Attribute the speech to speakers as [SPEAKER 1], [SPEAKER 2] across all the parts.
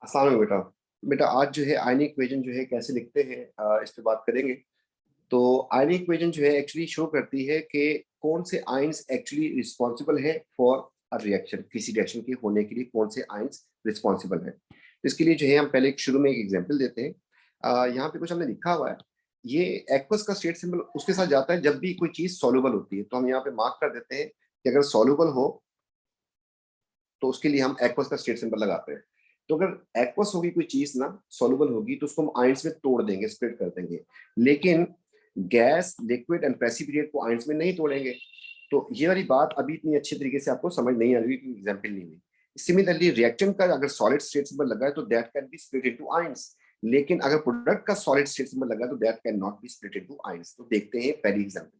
[SPEAKER 1] आसान है बेटा। बेटा आज जो है आयनिक इक्वेशन जो है कैसे लिखते हैं, इस पे बात करेंगे। तो आयनिक इक्वेशन जो है एक्चुअली शो करती है कि कौन से आयंस एक्चुअली रिस्पॉन्सिबल है फॉर अ रिएक्शन, किसी रिएक्शन के होने के लिए कौन से आयंस रिस्पॉन्सिबल है। तो इसके लिए जो है हम पहले शुरू में एक एग्जांपल देते हैं। यहाँ पे कुछ हमने लिखा हुआ है। ये एक्वस का स्टेट सिंबल उसके साथ जाता है जब भी कोई चीज सॉल्युबल होती है, तो हम यहाँ पे मार्क कर देते हैं कि अगर सॉल्युबल हो तो उसके लिए हम एक्वस का स्टेट सिंबल लगाते हैं। तो अगर एक्वस होगी कोई चीज ना, सॉल्युबल होगी, तो उसको हम आयंस में तोड़ देंगे, स्प्लिट कर देंगे। लेकिन गैस, लिक्विड एंड प्रेसिपिटेट को आयंस में नहीं तोड़ेंगे। तो ये वाली बात अभी इतनी अच्छी तरीके से आपको समझ नहीं आ रही क्योंकि एग्जाम्पल नहीं हुई। सिमिलरली रिएक्टेंट का अगर सॉलिड स्टेट सिंबल लगा है तो that can be split into ions. लेकिन अगर प्रोडक्ट का सॉलिड स्टेट सिंबल लगा है तो that can not be split into ions. तो देखते हैं पहली एग्जाम्पल।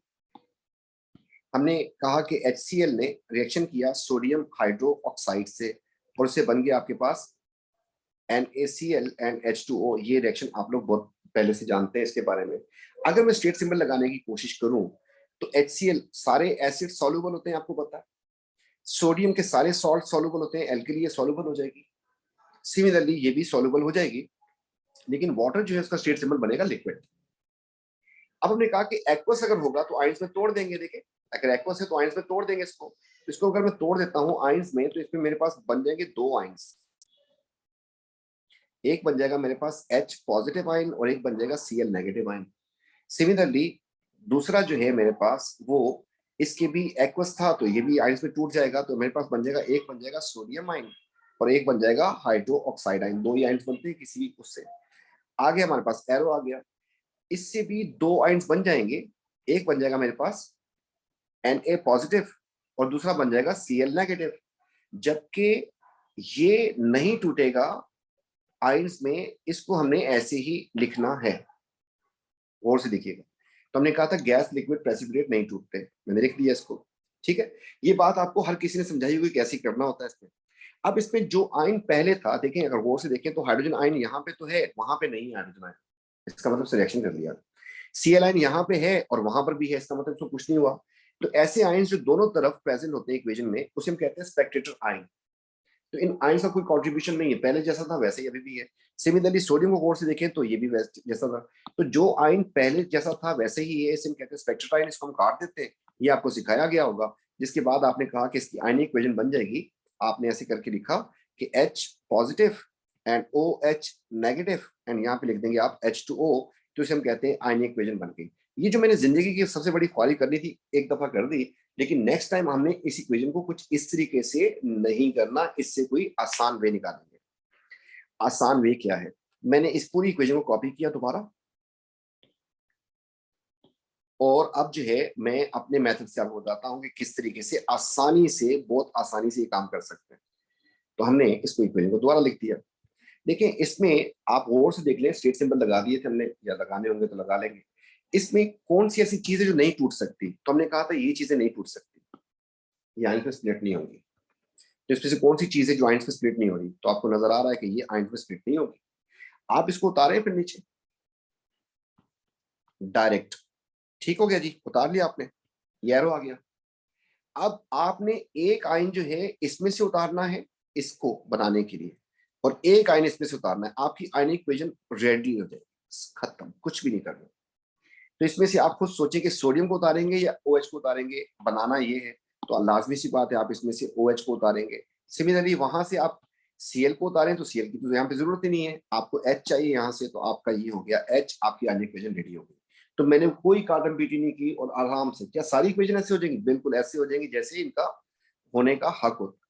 [SPEAKER 1] हमने कहा कि HCl ने रिएक्शन किया सोडियम हाइड्रो ऑक्साइड से और उससे बन गया आपके पास NaCl एंड H2O। ये रिएक्शन आप लोग बहुत पहले से जानते हैं इसके बारे में। अगर मैं स्टेट सिंबल लगाने की कोशिश करूं तो HCl सारे एसिड सॉल्युबल होते हैं, आपको पता है। सोडियम के सारे सॉल्ट सॉल्युबल होते हैं, एल के लिए सॉल्युबल हो जाएगी। सिमिलरली ये भी सॉल्युबल हो जाएगी, लेकिन वाटर जो है उसका स्टेट सिंबल बनेगा लिक्विड। अब हमने कहा कि एक्वस अगर होगा तो आयंस में तोड़ देंगे। देखिए अगर एक्वस है तो आयंस में तोड़ देंगे इसको अगर मैं तोड़ देता हूं आयंस में तो इसमें मेरे पास बन जाएंगे दो आयंस। एक बन जाएगा मेरे पास H पॉजिटिव आयन और एक बन जाएगा Cl नेगेटिव आयन। सिमिलरली दूसरा जो है मेरे पास वो इसके भी एक्वस था तो ये भी आयंस में टूट जाएगा। तो मेरे पास बन जाएगा, एक बन जाएगा सोडियम आयन और एक बन जाएगा हाइड्रो ऑक्साइड आयन। दो ही आयंस बनते हैं किसी भी उससे। आगे हमारे पास एरो आ गया, इससे भी दो आयंस बन जाएंगे। एक बन जाएगा मेरे पास Na पॉजिटिव और दूसरा बन जाएगा Cl नेगेटिव। जबकि ये नहीं टूटेगा आयंस में, इसको हमने ऐसे ही लिखना है। और से देखिएगा, तो हमने कहा था गैस, लिक्विड, प्रेसिपिटेट नहीं टूटते, मैंने लिख दिया इसको। ठीक है, ये बात आपको हर किसी ने समझाई हुई कैसे करना होता है इसमें। अब इसमें जो आयन पहले था, देखें अगर गौर से देखें तो हाइड्रोजन आयन यहाँ पे तो है, वहां पे नहीं है हाइड्रोजन आयन। इसका मतलब सिलेक्शन कर लिया। Cl आयन यहाँ पे है और वहां पर भी है, इसका मतलब इसको कुछ नहीं हुआ। तो ऐसे आयन जो दोनों तरफ प्रेजेंट होते हैं इक्वेशन में, उसे हम कहते हैं स्पेक्टेटर आयन। तो इन आयंस का कोई कंट्रीब्यूशन नहीं है, पहले जैसा था वैसे ही अभी भी है। सिमिलरली सोडियम को गौर से देखें तो ये भी जैसा था। तो जो आयन पहले जैसा था वैसे ही ये, इसे हम कहते हैं स्पेक्ट्रेट आयन। इसको हम काट देते हैं, ये आपको सिखाया गया होगा। जिसके बाद आपने कहा कि इसकी आयनिक इक्वेशन बन जाएगी। आपने ऐसे करके लिखा कि H positive and OH negative and यहाँ पे लिख देंगे आप H2O। तो इसे हम कहते हैं आयनिक इक्वेशन बन गई। ये जो मैंने जिंदगी की सबसे बड़ी ख्वारी करनी थी एक दफा कर दी, लेकिन नेक्स्ट टाइम हमने इस इक्वेशन को कुछ इस तरीके से नहीं करना, इससे कोई आसान वे निकालेंगे। आसान वे क्या है, मैंने इस पूरी इक्वेशन को कॉपी किया दोबारा और अब जो है मैं अपने मेथड से आपको बताता हूं कि किस तरीके से आसानी से, बहुत आसानी से ये काम कर सकते हैं। तो हमने इसको इक्वेशन को दोबारा लिख दिया। देखिए इसमें आप और से देख लें, स्टेट सिंबल लगा दिए थे हमने, या लगाने होंगे तो लगा लेंगे। इसमें कौन सी ऐसी चीजें जो नहीं टूट सकती, तो हमने कहा था ये चीजें नहीं टूट सकती, ये आयंस में स्प्लिट नहीं होंगी। तो इसमें से कौन सी चीज है जो आयंस में स्प्लिट नहीं हो रही, तो आपको नजर आ रहा है कि ये आयंस में स्प्लिट नहीं होगी। आप इसको उतारें फिर नीचे डायरेक्ट। ठीक हो गया जी, उतार लिया आपने, ये एरो आ गया। अब आपने एक आयन जो है इसमें से उतारना है इसको बनाने के लिए, और एक आयन इसमें से उतारना है। आपकी आयनिक इक्वेशन रेडी हो जाएगी, खत्म, कुछ भी नहीं करना। तो इसमें से आप खुद सोचें कि सोडियम को उतारेंगे या OH को उतारेंगे, बनाना ये है। तो लाजमी सी बात है आप इसमें से OH को उतारेंगे। सिमिलरली वहां से आप Cl को उतारें तो Cl की तो यहाँ पे जरूरत ही नहीं है, आपको H चाहिए यहाँ से, तो आपका ये हो गया H, आपकी आयनिक इक्वेशन रेडी हो गई। तो मैंने कोई कार्बन पीटी नहीं की और आराम से, क्या सारी इक्वेशन ऐसे हो जाएंगी? बिल्कुल ऐसे हो जाएंगी जैसे इनका होने का हक होता है।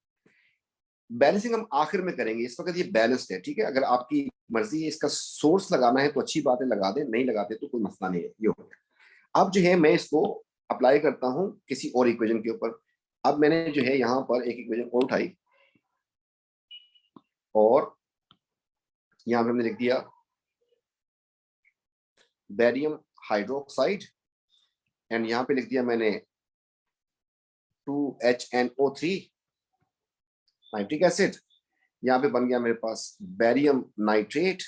[SPEAKER 1] बैलेंसिंग हम आखिर में करेंगे, इस वक्त ये बैलेंस्ड है। ठीक है, अगर आपकी मर्जी है इसका सोर्स लगाना है तो अच्छी बात है, लगा दें, नहीं लगाते तो कोई मसला नहीं है। ये हो गया। अब जो है मैं इसको अप्लाई करता हूं किसी और इक्वेशन के ऊपर। अब मैंने जो है यहाँ पर एक इक्वेशन और उठाई और यहाँ पे हमने लिख दिया बेरियम हाइड्रोक्साइड एंड यहाँ पे लिख दिया मैंने 2HNO3 नाइट्रिक एसिड। यहाँ पे बन गया मेरे पास बेरियम नाइट्रेट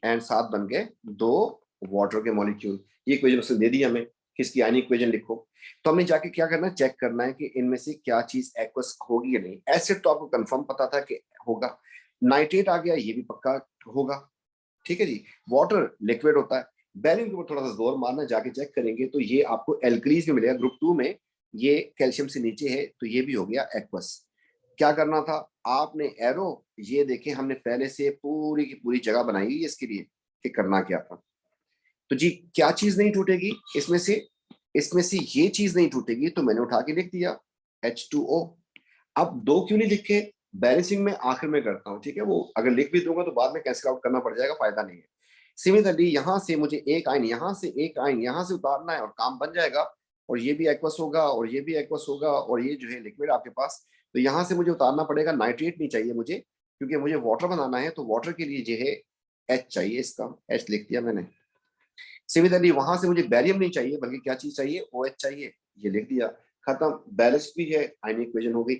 [SPEAKER 1] एंड साथ बन गए दो वाटर के मॉलिक्यूल। ये इक्वेशन उसने दे दी हमें, किसकी आयनिक इक्वेशन लिखो। तो हमने जाके क्या करना है, चेक करना है कि इनमें से क्या चीज एक्वस होगी या नहीं। एसिड तो आपको कंफर्म पता था कि होगा, नाइट्रेट आ गया ये भी पक्का होगा, ठीक है जी। वाटर लिक्विड होता है, बैरियम के ऊपर थोड़ा सा जोर मारना, जाके चेक करेंगे तो ये आपको एल्कलीज में मिलेगा, ग्रुप 2 में ये कैल्शियम से नीचे है, तो ये भी हो गया एक्वस। क्या करना था आपने, एरो, ये देखें हमने पहले से पूरी की पूरी जगह बनाई है इसके लिए कि करना क्या था। तो जी क्या चीज नहीं टूटेगी इसमें से ये चीज नहीं टूटेगी, तो मैंने उठा के लिख दिया H2O। अब दो क्यों नहीं लिखे, बैलेंसिंग में आखिर में करता हूँ, ठीक है, वो अगर लिख भी दूंगा तो बाद में कैंसिल आउट करना पड़ जाएगा, फायदा नहीं है। सिमिलरली यहां से मुझे एक आयन यहां से एक आयन यहां से उतारना है और काम बन जाएगा, और ये भी एक्वस होगा और ये भी एक्वस होगा, और ये जो है लिक्विड आपके पास, तो यहां से मुझे उतारना पड़ेगा, नाइट्रेट नहीं चाहिए मुझे, क्योंकि मुझे वाटर बनाना है, तो वाटर के लिए जो है H चाहिए, इसका H लिख दिया मैंने। सिमिलरली वहां से मुझे बैरियम नहीं चाहिए, बल्कि क्या चीज चाहिए, OH चाहिए, ये लिख दिया, खत्म, बैलेंस्ड भी है, आयनिक इक्वेशन हो गई।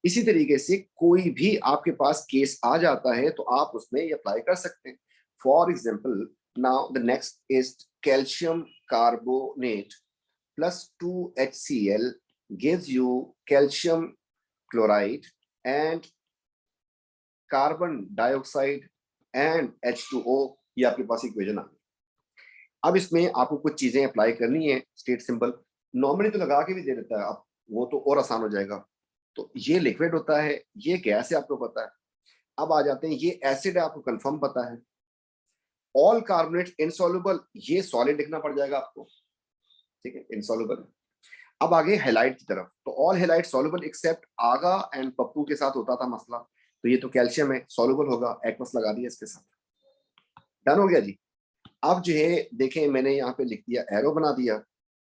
[SPEAKER 1] इसी तरीके से कोई भी आपके पास केस आ जाता है तो आप उसमें ये अप्लाई कर सकते हैं। For example, now the next is calcium carbonate plus 2HCl gives you calcium chloride and carbon dioxide and H2O, ये आपके पास इक्वेशन आ गई। अब इसमें आपको कुछ चीजें अप्लाई करनी है, स्टेट सिंबल नॉर्मली तो लगा के भी दे देता है, अब वो तो और आसान हो जाएगा। तो ये लिक्विड होता है, ये गैस है, आपको पता है। अब आ जाते हैं, ये एसिड है, आपको कंफर्म पता है। ऑल कार्बोनेट इनसॉल्युबल, ये सॉलिड लिखना पड़ जाएगा आपको, ठीक है, इनसॉल्युबल। अब आगे हेलाइट की तरफ, तो ऑल हेलाइट सॉल्युबल एक्सेप्ट आगा एंड पप्पू के साथ होता था मसला, तो ये तो कैल्शियम है, सॉल्युबल होगा, एक्वस लगा दिया इसके साथ, डन हो गया जी। अब जो है देखें, मैंने यहाँ पे लिख दिया, एरो बना दिया,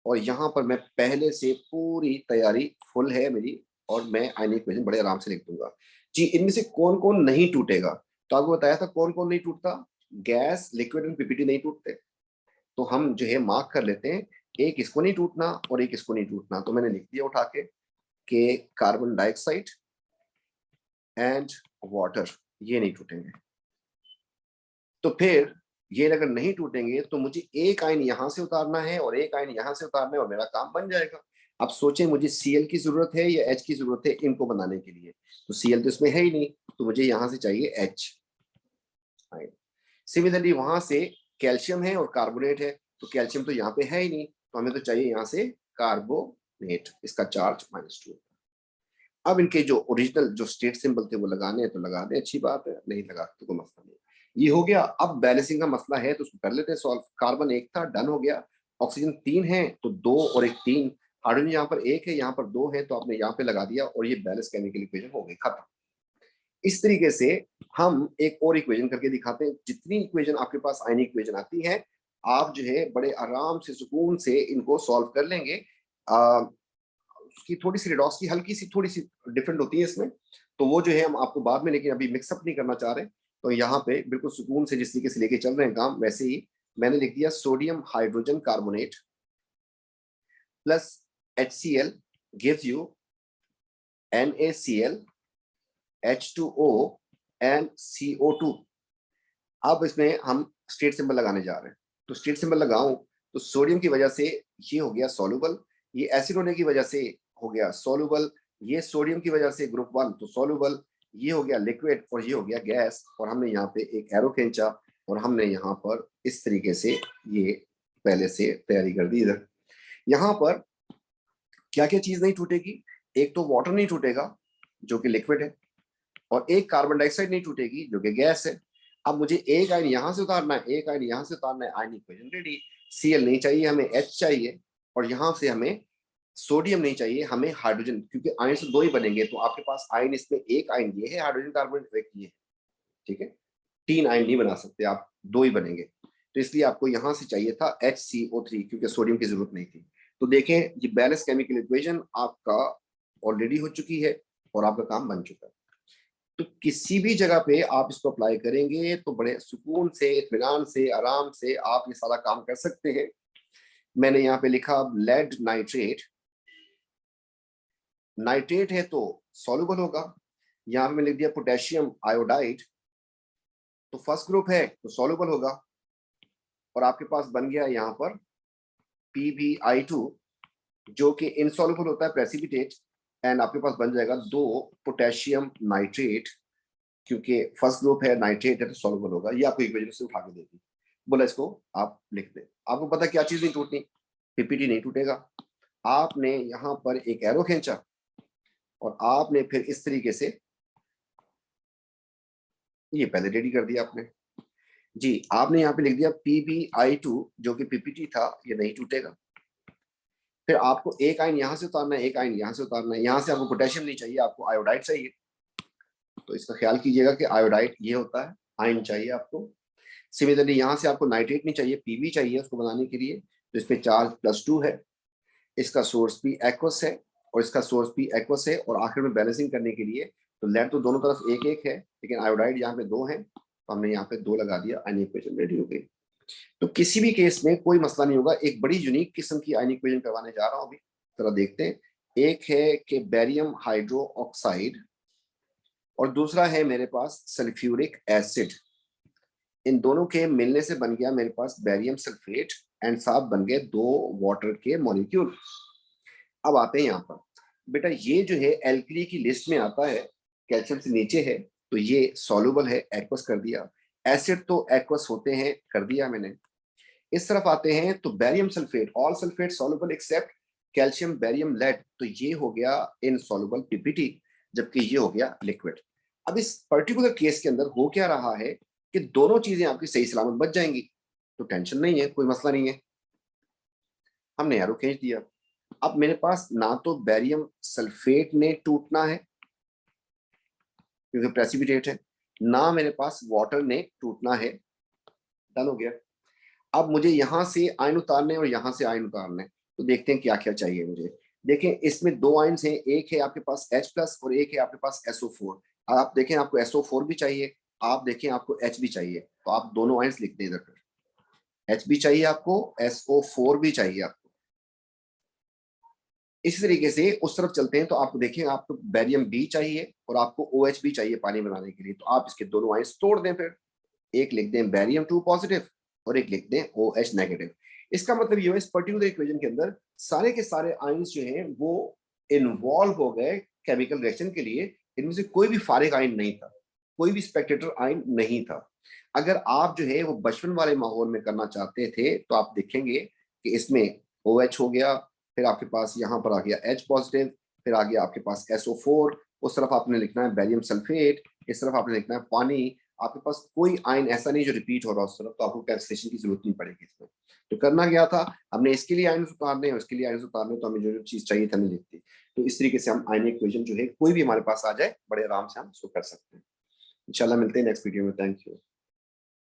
[SPEAKER 1] और यहाँ पर मैं पहले से पूरी तैयारी फुल है मेरी, और मैं आयनिक इक्वेशन बड़े आराम से लिख दूंगा जी। इनमें से कौन कौन नहीं टूटेगा, तो आपको बताया था कौन कौन नहीं टूटता, गैस, लिक्विड एंड पीपीटी नहीं टूटते, तो हम जो है मार्क कर लेते हैं, एक इसको नहीं टूटना और एक इसको नहीं टूटना, तो मैंने लिख दिया उठा के कि कार्बन डाइऑक्साइड एंड वाटर ये नहीं टूटेंगे। तो फिर ये अगर नहीं टूटेंगे तो मुझे एक आयन यहां से उतारना है और एक आयन यहां से उतारना है, और मेरा काम बन जाएगा। अब सोचें, मुझे Cl की जरूरत है या H की जरूरत है इनको बनाने के लिए, तो Cl तो इसमें है ही नहीं, तो मुझे यहां से चाहिए H आयन। सिमिलरली वहां से कैल्शियम है और कार्बोनेट है, तो कैल्शियम तो यहाँ पे है ही नहीं, तो हमें तो चाहिए यहाँ से कार्बोनेट, इसका चार्ज -2। अब इनके जो ओरिजिनल जो स्टेट सिंबल थे वो लगाने हैं तो लगा दें, अच्छी बात है, नहीं लगा तो कोई मसला नहीं। ये हो गया। अब बैलेंसिंग का मसला है तो उसको कर लेते हैं सॉल्व। कार्बन एक था, डन हो गया। ऑक्सीजन 3 है तो 2 और एक 3, हाइड्रोजन यहाँ पर 1 है, यहाँ पर 2 है, तो आपने यहाँ पे लगा दिया और ये बैलेंस केमिकल इक्वेशन हो गई, खत्म। इस तरीके से हम एक और इक्वेशन करके दिखाते हैं। जितनी इक्वेशन आपके पास आयनिक इक्वेशन आती है, आप जो है बड़े आराम से सुकून से इनको सॉल्व कर लेंगे। उसकी थोड़ी सी रेडॉक्स की हल्की सी थोड़ी सी डिफरेंट होती है इसमें, तो वो जो है हम आपको बाद में, लेकिन अभी मिक्सअप नहीं करना चाह रहे, तो यहाँ पे बिल्कुल सुकून से जिस तरीके से लेके चल रहे हैं काम, वैसे ही मैंने लिख दिया sodium hydrogen carbonate plus HCl gives you NaCl H2O and CO2। अब इसमें हम स्टेट सिंबल लगाने जा रहे हैं, तो स्टेट सिंबल लगाऊं तो सोडियम की वजह से ये हो गया सॉल्युबल, ये एसिड होने की वजह से हो गया सॉल्युबल, ये सोडियम की वजह से ग्रुप 1 तो सॉल्युबल, ये हो गया लिक्विड और ये हो गया गैस। और हमने यहाँ पे एक एरो खींचा और हमने यहाँ पर इस तरीके से ये पहले से तैयारी कर दी। इधर यहाँ पर क्या क्या चीज नहीं टूटेगी, एक तो वाटर नहीं टूटेगा जो कि लिक्विड है, और एक कार्बन डाइऑक्साइड नहीं टूटेगी जो कि गैस है। अब मुझे एक आयन यहां से उतारना है, एक आयन यहां से उतारना है, आयन इक्वेशन रेडी। Cl नहीं चाहिए, हमें H चाहिए, और यहां से हमें सोडियम नहीं चाहिए, हमें हाइड्रोजन, क्योंकि आयन से 2 ही बनेंगे, तो आपके पास आयन इसमें एक आयन ये है हाइड्रोजन कार्बन, एक ये है, ठीक है। 3 आयन नहीं बना सकते आप, 2 ही बनेंगे, तो इसलिए आपको यहां से चाहिए था HCO3, क्योंकि सोडियम की जरूरत नहीं थी। तो देखें, ये बैलेंस केमिकल इक्वेशन आपका ऑलरेडी हो चुकी है और आपका काम बन चुका है। तो किसी भी जगह पे आप इसको अप्लाई करेंगे तो बड़े सुकून से, इत्मीनान से, आराम से आप ये सारा काम कर सकते हैं। मैंने यहाँ पे लिखा लेड नाइट्रेट, नाइट्रेट है तो सॉल्युबल होगा। यहाँ पे मैंने लिख दिया पोटेशियम आयोडाइड, तो फर्स्ट ग्रुप है तो सॉल्युबल होगा, और आपके पास बन गया यहाँ पर PbI2 जो कि इनसॉल्युबल होता है, प्रेसिपिटेट, एंड आपके पास बन जाएगा 2 पोटेशियम नाइट्रेट क्योंकि फर्स्ट ग्रुप है नाइट्रेट है तो सॉल्युबल होगा, ये आपको इक्वेशन से उठा के देगी। बोला इसको आप लिख दें। आपको पता क्या चीज नहीं टूटनी, पीपीटी नहीं टूटेगा। आपने यहाँ पर एक एरो खींचा और आपने फिर इस तरीके से ये पहले रेडी कर दिया आपने जी। आपने यहाँ पे लिख दिया PbI2 जो कि पीपीटी था, ये नहीं टूटेगा। फिर आपको एक आयन यहाँ से उतारना है, एक आयन यहाँ से उतारना है। यहाँ से आपको पोटेशियम नहीं चाहिए, आपको आयोडाइड चाहिए, तो इसका ख्याल कीजिएगा कि आयोडाइड ये होता है, आयन चाहिए आपको। सिमिलरली यहाँ से आपको नाइट्रेट नहीं चाहिए, पीबी चाहिए उसको बनाने के लिए, तो इस पे चार्ज +2 है, इसका सोर्स भी एक्वस है और इसका सोर्स भी एक्वस है, और आखिर में बैलेंसिंग करने के लिए तो लेड तो दोनों तरफ एक एक है, लेकिन आयोडाइड यहाँ पे 2 है, तो हमने यहाँ पे 2 लगा दिया, आयनिक इक्वेशन रेडी हो गई। तो किसी भी केस में कोई मसला नहीं होगा। एक बड़ी यूनिक किस्म की आयनिक इक्वेशन करवाने जा रहा हूँ अभी, जरा देखते हैं। एक है कि बेरियम हाइड्रो ऑक्साइड और दूसरा है मेरे पास सल्फ्यूरिक एसिड। इन दोनों के मिलने से बन गया मेरे पास बेरियम सल्फेट एंड साथ बन गए 2 वाटर के मॉलिक्यूल। अब आते हैं यहाँ पर, बेटा ये जो है एल्कली की लिस्ट में आता है, कैल्शियम से नीचे है, तो ये सॉल्युबल है, एक्वस कर दिया। एसिड तो एक्वस होते हैं, कर दिया मैंने। इस तरफ आते हैं तो barium sulphate, all sulphate soluble except calcium barium lead, तो ये हो गया इनसॉल्युबल पीपीटी, जबकि ये हो गया लिक्विड। अब इस पर्टिकुलर केस के अंदर हो क्या रहा है कि दोनों चीजें आपकी सही सलामत बच जाएंगी, तो टेंशन नहीं है, कोई मसला नहीं है। हमने एरो खींच दिया। अब मेरे पास ना तो बेरियम सल्फेट ने टूटना है क्योंकि प्रेसिपिटेट है, ना मेरे पास वाटर ने टूटना है। डन हो गया। अब मुझे यहां से आयन उतारने और यहां से आयन उतारने, तो देखते हैं क्या क्या चाहिए मुझे। देखें इसमें 2 आयन्स हैं, एक है आपके पास H+ और एक है आपके पास SO4। आप देखें आपको SO4 भी चाहिए, आप देखें आपको H भी चाहिए, तो आप दोनों आयन्स लिख दें इधर पर। H भी चाहिए आपको, SO4 भी चाहिए आपको। इसी तरीके से उस तरफ चलते हैं तो आपको देखें आपको बेरियम B चाहिए और आपको OH भी चाहिए पानी बनाने के लिए, तो आप इसके दोनों आयन्स तोड़ दें। फिर एक लिख दें बेरियम 2 पॉजिटिव और एक लिख दें OH नेगेटिव। इसका मतलब ये है इस पर्टिकुलर इक्वेशन के अंदर सारे के सारे आयन्स जो हैं वो इन्वॉल्व हो गए केमिकल रिएक्शन के लिए। इनमें से कोई भी फारिग आयन नहीं था, कोई भी स्पेक्टेटर आयन नहीं था। अगर आप जो है वो बचपन वाले माहौल में करना चाहते थे तो आप देखेंगे कि इसमें OH हो गया, फिर आपके पास यहाँ पर आ गया H पॉजिटिव, फिर आ गया आपके पास SO4, उस तरफ आपने लिखना है बेरियम सल्फेट, इस तरफ आपने लिखना है पानी। आपके पास कोई आयन ऐसा नहीं जो रिपीट हो रहा उस तरफ, तो आपको कैंसिलेशन की जरूरत नहीं पड़ेगी इसमें। तो करना क्या था, हमने इसके लिए आयन उतारने हैं, इसके लिए आयन उतारने, तो हमें जो चीज चाहिए था नहीं लिखती। तो इस तरीके से हम आयनिक इक्वेशन जो है कोई भी हमारे पास आ जाए बड़े आराम से हम उसको कर सकते हैं। इंशाल्लाह मिलते हैं नेक्स्ट वीडियो में। Thank you.